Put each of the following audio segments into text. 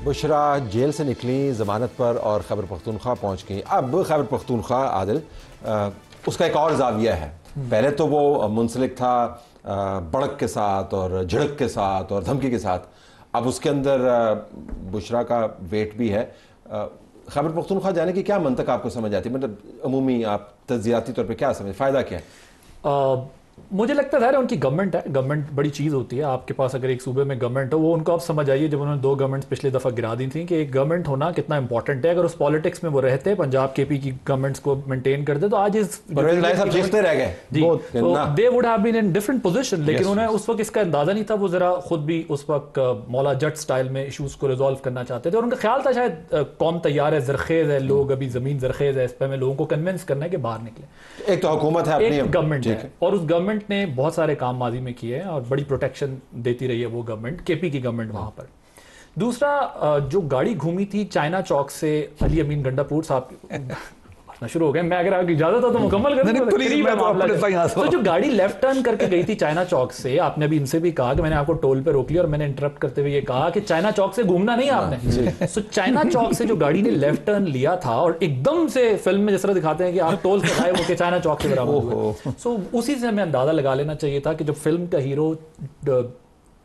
بشرا jail سے نکلی ضمانت پر اور خیبر پختونخوا پہنچ گئیں. اب خیبر پختونخوا عادل اس کا ایک اور زاویہ ہے. پہلے تو وہ منسلک تھا بڑک کے ساتھ اور جھڑک کے ساتھ اور دھمکی کے ساتھ. اب اس کے اندر بشرا کا ویٹ بھی ہے. خیبر پختونخوا جانے کی کیا منطق آپ کو سمجھ آتی ہے؟ مطلب عمومی آپ تجزیاتی طور پہ کیا سمجھ، فائدہ کیا ہے؟ مجھے لگتا ہے ان کی گورنمنٹ ہے. گورنمنٹ بڑی چیز ہوتی ہے. آپ کے پاس اگر ایک صوبے میں گورنمنٹ ہو، وہ ان کو آپ سمجھ آئیے جب انہوں نے 2 گورنمنٹ پچھلے دفعہ گرا دی تھیں کہ ایک گورنمنٹ ہونا کتنا امپورٹنٹ ہے. اگر اس پالیٹکس میں وہ رہتے، پنجاب کے پی کی گورنمنٹس کو مینٹین کرتے، تو آج جیتتے رہ گئے. They would have been in different position. لیکن انہیں اس وقت اس کا اندازہ نہیں تھا. وہ ذرا خود بھی اس وقت مولا جٹ سٹائل میں ایشوز کو ریزالو کرنا چاہتے تھے، اور ان کا خیال تھا شاید قوم تیار ہے، زرخیز ہے، لوگ ابھی زمین زرخیز ہے، اس پہ ہمیں لوگوں کو کنونس کرنا ہے کہ باہر نکلیں. ایک تو حکومت ہے، ایک گورنمنٹ ہے، اور اس گورنمنٹ نے بہت سارے کام ماضی میں کیے ہیں اور بڑی پروٹیکشن دیتی رہی ہے وہ گورنمنٹ، کے پی کی گورنمنٹ وہاں پر. دوسرا جو گاڑی گھومی تھی چائنا چوک سے علی امین گنڈا پور صاحب شروع ہو گئے. میں اگر آپ کی اجازت ہو تو مکمل کر دوں. تو جو گاڑی لیفٹ ٹرن کر کے گئی تھی چائنا چوک سے، آپ نے ابھی ان سے بھی کہا کہ میں نے آپ کو ٹول پہ روک لیا، اور میں نے انٹرپٹ کرتے ہوئے یہ کہا کہ چائنا چوک سے گھومنا نہیں آپ نے. سو چائنا چوک سے جو گاڑی نے لیفٹ ٹرن لیا تھا، اور ایک دم سے فلم میں جس طرح دکھاتے ہیں کہ آپ ٹول سے غائب ہو کے چائنا چوک سے برابر ہوئے، سو اسی سے ہمیں اندازہ لگا لینا چاہیے تھا کہ جب فلم کا ہیرو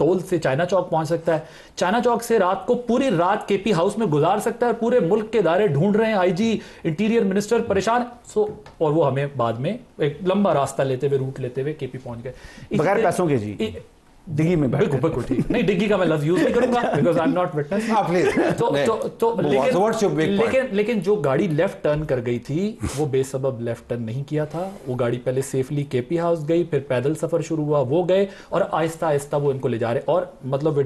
ٹول سے چائنا چوک پہنچ سکتا ہے، چائنا چوک سے رات کو پوری رات کے پی ہاؤس میں گزار سکتا ہے. پورے ملک کے ادارے ڈھونڈ رہے ہیں، آئی جی، انٹیریئر منسٹر پریشان. اور وہ ہمیں بعد میں ایک لمبا راستہ لیتے ہوئے، روٹ لیتے ہوئے کے پی پہنچ گئے بغیر پیسوں کے. جی ڈگی میں بالکل بالکل ٹھیک نہیں، ڈگی کا میں لفظ یوز نہیں کروں گا because I am not witness. لیکن جو گاڑی لیفٹ ٹرن کر گئی تھی وہ بے سبب لیفٹ ٹرن نہیں کیا تھا. وہ گاڑی پہلے سیفلی کے پی ہاؤس گئی، پھر پیدل سفر شروع ہوا، وہ گئے، اور آہستہ آہستہ وہ ان کو لے جا رہے. اور مطلب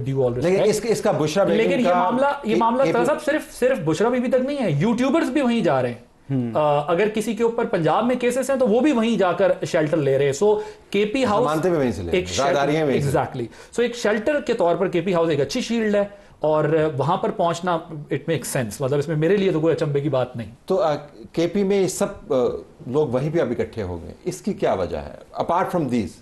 اس کا بشرا، لیکن یہ معاملہ صرف بشرا بیوی تک نہیں ہے، یوٹیوبرز بھی وہیں جا رہے ہیں. اگر کسی کے اوپر پنجاب میں کیسز ہیں تو وہ بھی وہیں جا کر شیلٹر لے رہے ہیں. سو کے پی ہاؤس ایگزیکٹلی، سو ایک شیلٹر کے طور پر کے پی ہاؤس ایک اچھی شیلڈ ہے، اور وہاں پر پہنچنا اٹ میک سینس. مطلب اس میں میرے لیے تو کوئی اچنبے کی بات نہیں. تو کے پی میں سب لوگ وہیں پہ اب اکٹھے ہو گئے، اس کی کیا وجہ ہے اپارٹ فرام دیز؟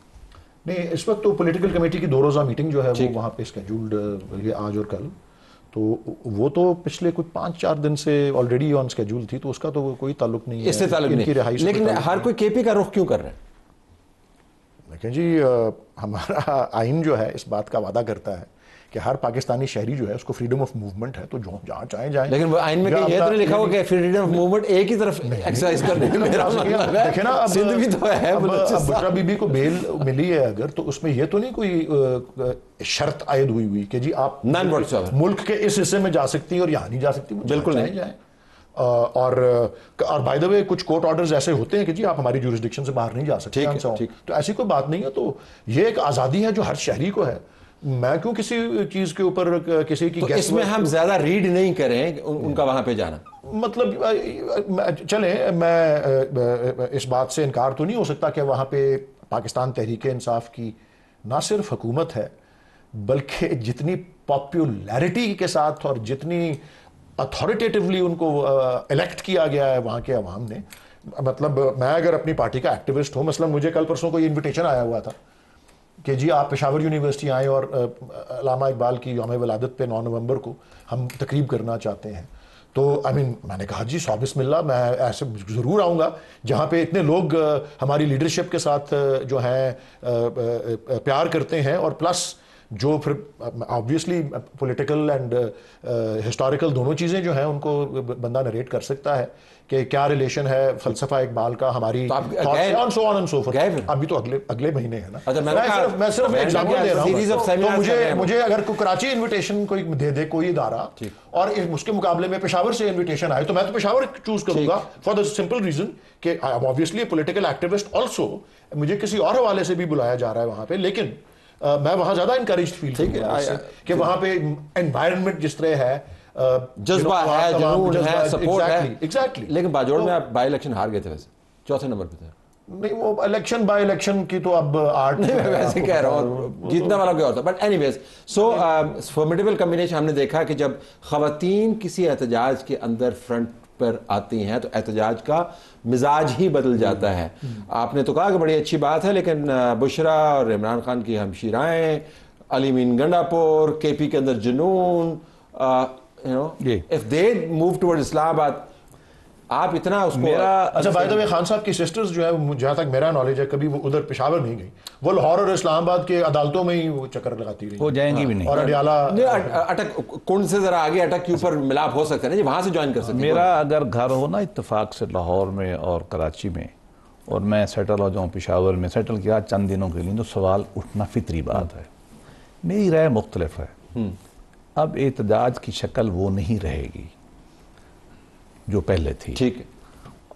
نہیں، اس وقت تو پولیٹیکل کمیٹی کی 2 روزہ میٹنگ جو ہے وہ وہاں پہ اسکیجولڈ آج اور کل، تو وہ تو پچھلے کچھ 5-4 دن سے آلریڈی آن اسکیجول تھی، تو اس کا تو کوئی تعلق نہیں ہے، اس سے تعلق نہیں. لیکن ہر کوئی کے پی کا رخ کیوں کر رہا ہے؟ لیکن جی ہمارا آئین جو ہے اس بات کا وعدہ کرتا ہے کہ ہر پاکستانی شہری جو ہے اس کو فریڈم آف موومنٹ ہے، تو جہاں چاہیں جائیں. لیکن وہ آئین میں یہ تو نہیں لکھا ہوا کہ فریڈم آف موومنٹ ایک ہی طرف ایکسرسائز کرنے کا. دیکھیں نا، سندھ بھی تو ہے. اب بشرا بی بی کو بیل ملی ہے اگر، تو اس میں یہ تو نہیں کوئی شرط عائد ہوئی کہ جی آپ ملک کے اس حصے میں جا سکتی اور یہاں نہیں جا سکتی. بالکل نہیں جائیں. اور بائی دا وے کچھ کورٹ آرڈرز ایسے ہوتے ہیں کہ جی آپ ہماری جورسڈکشن سے باہر نہیں جا سکتے. تو ایسی کوئی بات نہیں ہے. تو یہ ایک آزادی ہے جو ہر شہری کو ہے. میں کیوں کسی چیز کے اوپر کسی کی اس میں ہم زیادہ ریڈ نہیں کریں ان کا وہاں پہ جانا. مطلب چلیں، میں اس بات سے انکار تو نہیں ہو سکتا کہ وہاں پہ پاکستان تحریک انصاف کی نہ صرف حکومت ہے، بلکہ جتنی پاپولیرٹی کے ساتھ اور جتنی اتھارٹیٹیولی ان کو الیکٹ کیا گیا ہے وہاں کے عوام نے. مطلب میں اگر اپنی پارٹی کا ایکٹیوسٹ ہوں، مثلا مجھے کل پرسوں کو یہ انویٹیشن آیا ہوا تھا کہ جی آپ پشاور یونیورسٹی آئیں اور علامہ اقبال کی یوم ولادت پہ 9 نومبر کو ہم تقریب کرنا چاہتے ہیں. تو میں نے کہا جی بسم اللہ، میں ایسے ضرور آؤں گا جہاں پہ اتنے لوگ ہماری لیڈرشپ کے ساتھ جو ہیں پیار کرتے ہیں، اور پلس جو پھر آبویسلی پولیٹیکل اینڈ ہسٹوریکل دونوں چیزیں جو ہیں ان کو بندہ نریٹ کر سکتا ہے کہ کیا ریلیشن ہے فلسفہ اقبال کا ہماری. ابھی تو اگلے مہینے ہے نا. میں صرف ایگزامپل دے رہا ہوں. تو مجھے اگر کراچی انویٹیشن کوئی دے دے کوئی ادارہ اور اس کے مقابلے میں پشاور سے انویٹیشن آئے، تو میں تو پشاور چوز کروں گا فار دا سمپل ریزن کہ آبویسلی پولیٹیکل ایکٹیوسٹ آلسو. مجھے کسی اور حوالے سے بھی بلایا جا رہا ہے وہاں پہ، لیکن میں وہاں زیادہ انکریجڈ فیل کروں کہ وہاں پہ انوائرمنٹ جس طرح ہے، جذبہ ہے، جنون ہے، سپورٹ ہے. ایگزیکٹلی. لیکن باجوڑ میں آپ بائی الیکشن ہار گئے تھے، ویسے 4تھے نمبر پہ تھے. نہیں، وہ الیکشن بائی الیکشن کی تو اب آرٹ نہیں، میں ویسے کہہ رہا ہوں جیتنے والا کیا ہوتا ہے. But anyways, so formidable combination ہم نے دیکھا کہ جب خواتین کسی احتجاج کے اندر فرنٹ پر آتی ہیں تو احتجاج کا مزاج ہی بدل جاتا ہے. آپ نے تو کہا کہ بڑی اچھی بات ہے، لیکن بشرا اور عمران خان کی ہمشیرائیں، علی امین گنڈا پور، کے پی کے اندر جنون، if they move towards Islamabad, آپ اتنا اس کو اچھا بائی دا وے خان صاحب کی سسٹرز جو ہے جہاں تک میرا نالج ہے کبھی وہ ادھر پشاور نہیں گئی, وہ لاہور اور اسلام آباد کے عدالتوں میں ہی وہ چکر لگاتی رہی, وہ جائیں گی بھی نہیں. اور اڈیالہ اٹک کنڈ سے ذرا آگے اٹک کے اوپر ملاپ ہو سکتا ہے نا جی, وہاں سے جوائن کر سکتے ہیں. میرا اگر گھر ہو نا اتفاق سے لاہور میں اور کراچی میں, اور میں سیٹل ہو جاؤں پشاور میں, سیٹل کیا چند دنوں کے لیے, تو سوال اٹھنا فطری بات ہے. میری رائے مختلف ہے. اب احتجاج کی شکل وہ نہیں رہے گی جو پہلے تھی. ٹھیک ہے,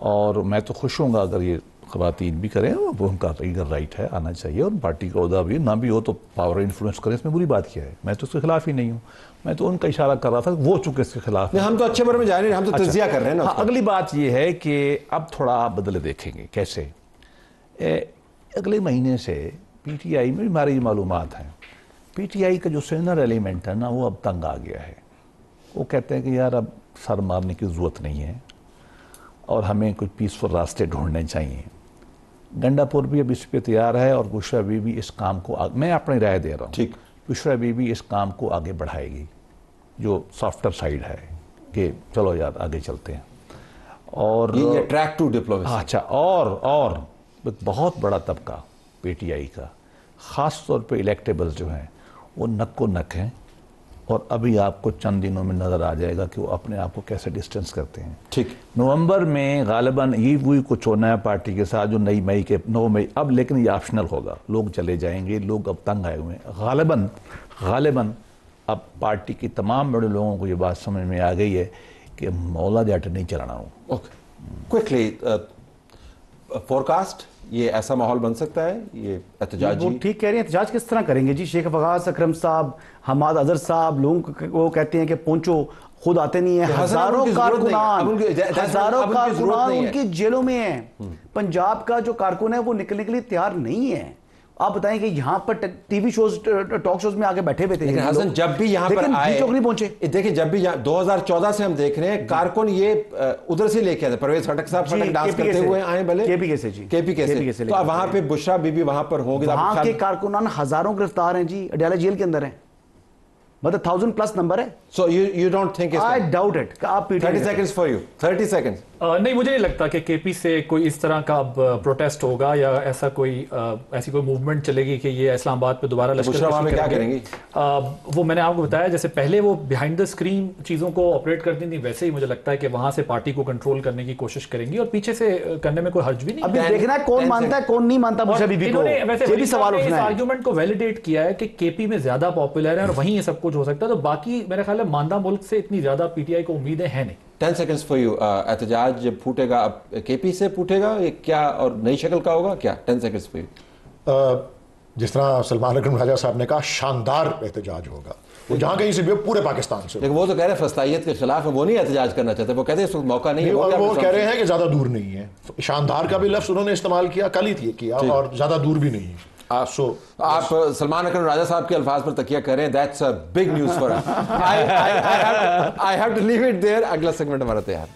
اور میں تو خوش ہوں گا اگر یہ خواتین بھی کریں, وہ ان کا ایگل رائٹ ہے, آنا چاہیے, اور پارٹی کا عہدہ بھی نہ بھی ہو تو پاور انفلوئنس کریں, اس میں بری بات کیا ہے, میں تو اس کے خلاف ہی نہیں ہوں. میں تو ان کا اشارہ کر رہا تھا, وہ چونکہ اس کے خلاف ہم تو اچھے بارے میں جا رہے ہیں, ہم تو تجزیہ کر رہے ہیں نا. اگلی بات یہ ہے کہ اب تھوڑا آپ بدلے دیکھیں گے کیسے. اگلے مہینے سے پی ٹی آئی میں ہماری معلومات ہیں, پی ٹی آئی کا جو سینئر ایلیمنٹ ہے نا وہ اب تنگ آ گیا ہے. وہ کہتے ہیں کہ یار اب سر مارنے کی ضرورت نہیں ہے اور ہمیں کچھ پیسفل راستے ڈھونڈنے چاہیے. گنڈا پور بھی اب اس پہ تیار ہے, اور بشرا بی بھی اس کام کو میں اپنی رائے دے رہا ہوں. ٹھیک, بشرا بی بھی اس کام کو آگے بڑھائے گی, جو سافٹر سائیڈ ہے کہ چلو یار آگے چلتے ہیں. اور یہ ٹریک ٹو ڈپلومیسی. اچھا, اور ایک بہت بڑا طبقہ پی ٹی آئی کا, خاص طور پہ الیکٹیبلز جو ہیں وہ نک و نک ہیں, اور ابھی آپ کو چند دنوں میں نظر آ جائے گا کہ وہ اپنے آپ کو کیسے ڈسٹنس کرتے ہیں. ٹھیک, نومبر میں غالباً یہ وہی کچھ ہونا ہے پارٹی کے ساتھ جو 9 مئی اب, لیکن یہ آپشنل ہوگا, لوگ چلے جائیں گے, لوگ اب تنگ آئے ہوئے ہیں. غالباً اب پارٹی کی تمام بڑے لوگوں کو یہ بات سمجھ میں آ گئی ہے کہ مولا جاٹ نہیں چلانا ہوں. اوکے, کوئکلی فورکاسٹ, یہ ایسا ماحول بن سکتا ہے یہ احتجاج؟ وہ ٹھیک کہہ رہے ہیں, احتجاج کس طرح کریں گے جی؟ شیخ فغاث اکرم صاحب, حماد اظہر صاحب, لوگوں وہ کہتے ہیں کہ پہنچو, خود آتے نہیں ہیں. ہزاروں کارکنان ان کی جیلوں میں ہیں. پنجاب کا جو کارکن ہے وہ نکلنے کے لیے تیار نہیں ہے. آپ بتائیں کہ یہاں پر T V shows, talk shows میں آگے بیٹھے ہوئے تھے. لیکن حسن جب بھی یہاں پر آئے نہیں پہنچے. دیکھیں جب بھی 2014 سے ہم دیکھ رہے ہیں کارکن یہ ادھر سے لے کے آتے, پرویز خٹک صاحب خٹک ڈانس کرتے ہوئے آئے, بھلے کے پی کے سے, جی کے پی کے سے, تو وہاں پہ بشرا بی بی وہاں پر ہوں گے. وہاں کے کارکنان ہزاروں گرفتار ہیں جی, اڈیالہ جیل کے اندر ہیں, مطلب 1000+ نمبر ہے. So you don't think it's... I doubt it. کہ آپ 30 seconds for you. 30 seconds. نہیں, مجھے نہیں لگتا کہ کے پی سے کوئی اس طرح کا پروٹیسٹ ہوگا یا ایسا ایسی کوئی موومنٹ چلے گی کہ یہ اسلام آباد پہ دوبارہ لشکر کشی کیا کریں گی. وہ میں نے آپ کو بتایا, جیسے پہلے وہ بیہائنڈ دا اسکرین چیزوں کو آپریٹ کرتی تھی, ویسے ہی مجھے لگتا ہے کہ وہاں سے پارٹی کو کنٹرول کرنے کی کوشش کریں گی, اور پیچھے سے کرنے میں کوئی حرج بھی نہیں. ابھی دیکھنا ہے کون مانتا ہے کون نہیں مانتا. یہ بھی سوال اٹھنا ہے. آرگومنٹ کو ویلیڈیٹ کیا ہے کہ کے پی میں زیادہ پاپولر ہے اور وہیں یہ سب کچھ ہو سکتا ہے, تو باقی میرے خیال ہے ماندہ ملک سے اتنی زیادہ پی ٹی آئی کو امیدیں ہیں نہیں. 10 seconds for you. احتجاج جب پھوٹے گا اب کے پی سے پھوٹے گا کیا, اور نئی شکل کا ہوگا کیا؟ 10 seconds for you. جس طرح سلمان اکرم راجہ صاحب نے کہا, شاندار احتجاج ہوگا, وہ جہاں کہیں سے بھی پورے پاکستان سے. لیکن وہ تو کہہ رہے ہیں فلسطینیت کے خلاف ہے, وہ نہیں احتجاج کرنا چاہتے, وہ کہتے ہیں اس وقت موقع نہیں ہے. وہ کہہ رہے ہیں کہ زیادہ دور نہیں ہے. شاندار کا بھی لفظ انہوں نے استعمال کیا, کل ہی کیا, اور زیادہ دور بھی نہیں ہے. آپ سلمان اکرم راجہ صاحب کے الفاظ پر تکیہ کریں, that's a big news for us. I have to leave it there. اگلا سیگمنٹ ہمارا تیار.